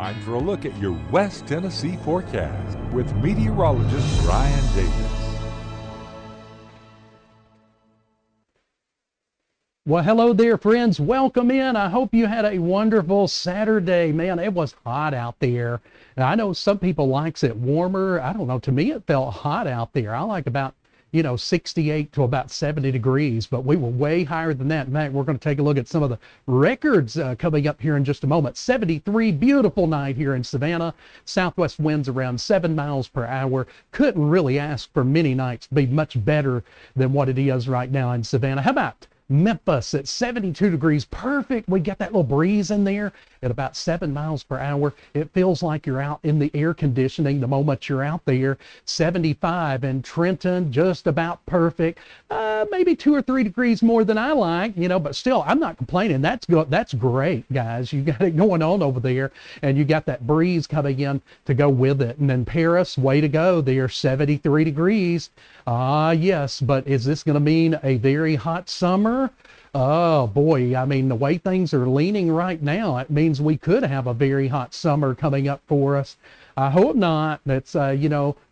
time for a look at your West Tennessee forecast with meteorologist Brian Davis. Well, hello there, friends. Welcome in. I hope you had a wonderful Saturday. Man, it was hot out there. And I know some people likes it warmer. I don't know. To me, it felt hot out there. I like about 68 to about 70 degrees, but we were way higher than that. In fact, we're going to take a look at some of the records coming up here in just a moment. 73, beautiful night here in Savannah. Southwest winds around 7 miles per hour. Couldn't really ask for many nights to be much better than what it is right now in Savannah. How about Memphis at 72 degrees, perfect. We got that little breeze in there at about 7 miles per hour. It feels like you're out in the air conditioning the moment you're out there. 75 in Trenton, just about perfect. Maybe 2 or 3 degrees more than I like, but still, I'm not complaining. That's good. That's great, guys. You got it going on over there, and you got that breeze coming in to go with it. And then Paris, way to go. They're 73 degrees. Yes, but is this going to mean a very hot summer? Oh boy, I mean, the way things are leaning right now, it means we could have a very hot summer coming up for us. I hope not. That's,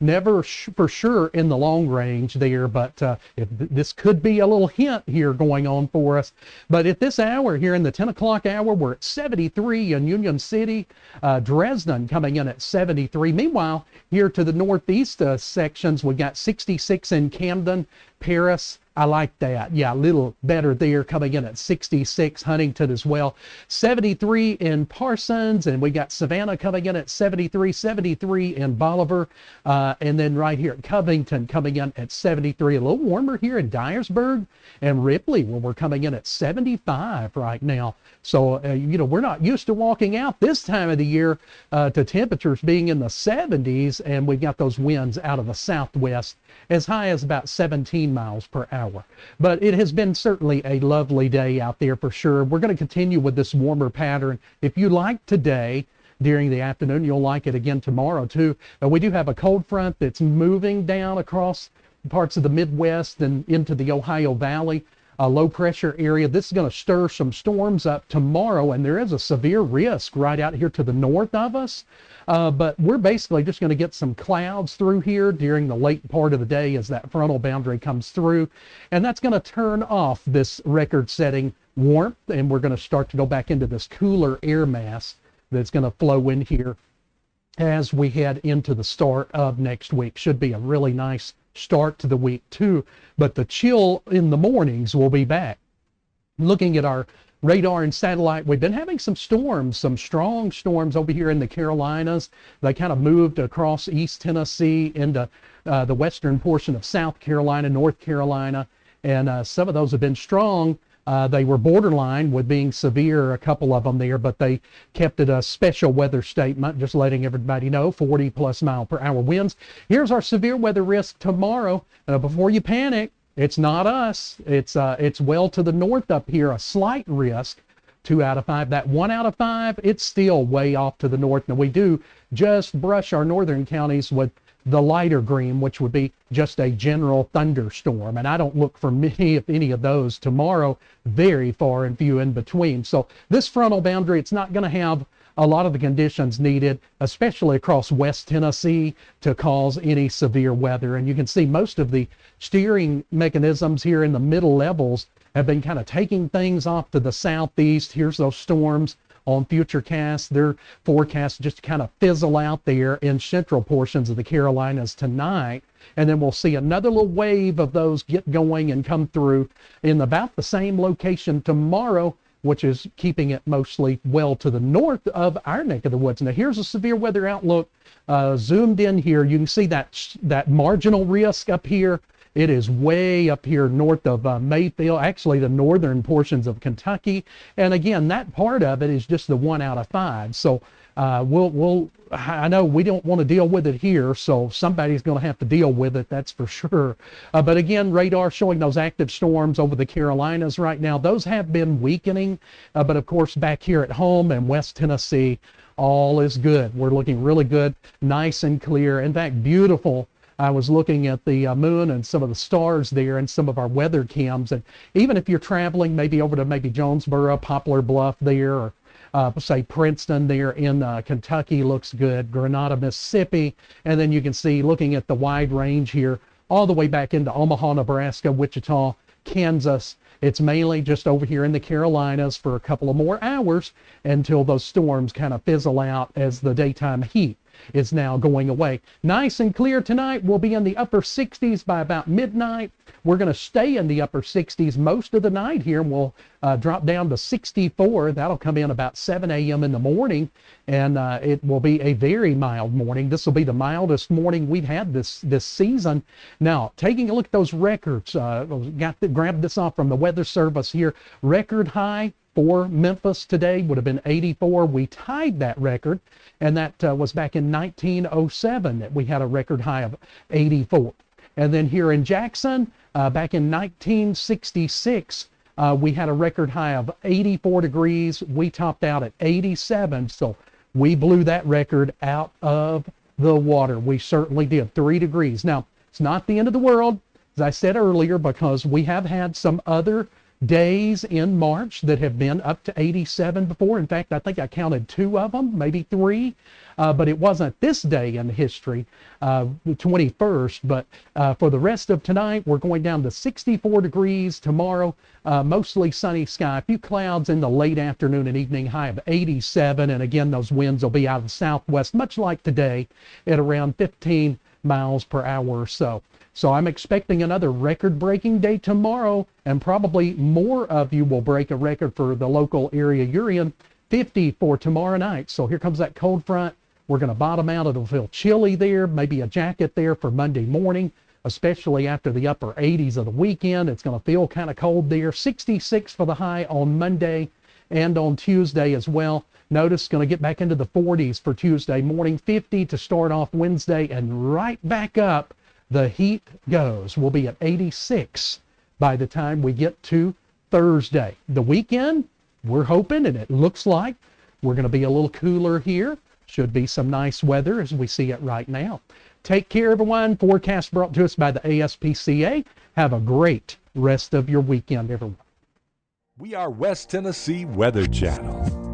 never for sure in the long range there, but this could be a little hint here going on for us. But at this hour here in the 10 o'clock hour, we're at 73 in Union City, Dresden coming in at 73. Meanwhile, here to the northeast sections, we got 66 in Camden, Paris. I like that. Yeah, a little better there, coming in at 66, Huntington as well. 73 in Parsons, and we got Savannah coming in at 73, 73 in Bolivar, and then right here at Covington coming in at 73. A little warmer here in Dyersburg and Ripley, where we're coming in at 75 right now. So, we're not used to walking out this time of the year to temperatures being in the 70s, and we've got those winds out of the southwest as high as about 17 miles per hour. But it has been certainly a lovely day out there for sure. We're going to continue with this warmer pattern. If you like today, during the afternoon, you'll like it again tomorrow too. We do have a cold front that's moving down across parts of the Midwest and into the Ohio Valley. A low pressure area. This is going to stir some storms up tomorrow, and there is a severe risk right out here to the north of us. But we're basically just going to get some clouds through here during the late part of the day as that frontal boundary comes through. And that's going to turn off this record-setting warmth, and we're going to start to go back into this cooler air mass that's going to flow in here as we head into the start of next week. Should be a really nice start to the week too, but the chill in the mornings will be back. Looking at our radar and satellite, we've been having some storms, some strong storms over here in the Carolinas. They kind of moved across East Tennessee into the western portion of South Carolina, North Carolina, and some of those have been strong. They were borderline with being severe, a couple of them there, but they kept it a special weather statement, just letting everybody know, 40 plus mile per hour winds. Here's our severe weather risk tomorrow. Before you panic, it's not us. It's well to the north up here, a slight risk, 2 out of 5. That 1 out of 5, it's still way off to the north. Now we do just brush our northern counties with the lighter green, which would be just a general thunderstorm. And I don't look for many, if any of those tomorrow, very far and few in between. So this frontal boundary, it's not going to have a lot of the conditions needed, especially across West Tennessee, to cause any severe weather. And you can see most of the steering mechanisms here in the middle levels have been kind of taking things off to the southeast. Here's those storms on Futurecast. Their forecast just to kind of fizzle out there in central portions of the Carolinas tonight. And then we'll see another little wave of those get going and come through in about the same location tomorrow, which is keeping it mostly well to the north of our neck of the woods. Now here's a severe weather outlook zoomed in here. You can see that marginal risk up here. It is way up here north of Mayfield, actually the northern portions of Kentucky. And again, that part of it is just the 1 out of 5. So I know we don't want to deal with it here, so somebody's going to have to deal with it, that's for sure. But again, radar showing those active storms over the Carolinas right now. Those have been weakening, but of course back here at home in West Tennessee, all is good. We're looking really good, nice and clear. In fact, beautiful. I was looking at the moon and some of the stars there and some of our weather cams. And even if you're traveling maybe over to maybe Jonesboro, Poplar Bluff there, or Say Princeton there in Kentucky looks good, Grenada, Mississippi, and then you can see looking at the wide range here all the way back into Omaha, Nebraska, Wichita, Kansas. It's mainly just over here in the Carolinas for a couple of more hours until those storms kind of fizzle out as the daytime heat is now going away. Nice and clear tonight. We'll be in the upper 60s by about midnight. We're going to stay in the upper 60s most of the night here, and we'll drop down to 64. That'll come in about 7 a.m. in the morning, and it will be a very mild morning. This will be the mildest morning we've had this season. Now, taking a look at those records, grabbed this off from the Weather Service here. Record high for Memphis today would have been 84. We tied that record, and that was back in 1907 that we had a record high of 84. And then here in Jackson, back in 1966, we had a record high of 84 degrees. We topped out at 87, so we blew that record out of the water. We certainly did, 3 degrees. Now, it's not the end of the world, as I said earlier, because we have had some other days in March that have been up to 87 before. In fact, I think I counted 2 of them, maybe 3, but it wasn't this day in history, the 21st. But for the rest of tonight, we're going down to 64 degrees. Tomorrow, mostly sunny sky, a few clouds in the late afternoon and evening, high of 87. And again, those winds will be out of the southwest, much like today, at around 15 miles per hour or so. So I'm expecting another record-breaking day tomorrow, and probably more of you will break a record for the local area you're in. 50 for tomorrow night. So here comes that cold front. We're going to bottom out. It'll feel chilly there, maybe a jacket there for Monday morning, especially after the upper 80s of the weekend. It's going to feel kind of cold there. 66 for the high on Monday and on Tuesday as well. Notice going to get back into the 40s for Tuesday morning, 50 to start off Wednesday, and right back up the heat goes. We'll be at 86 by the time we get to Thursday. The weekend, we're hoping, and it looks like we're going to be a little cooler here. Should be some nice weather as we see it right now. Take care, everyone. Forecast brought to us by the ASPCA. Have a great rest of your weekend, everyone. We are West Tennessee Weather Channel.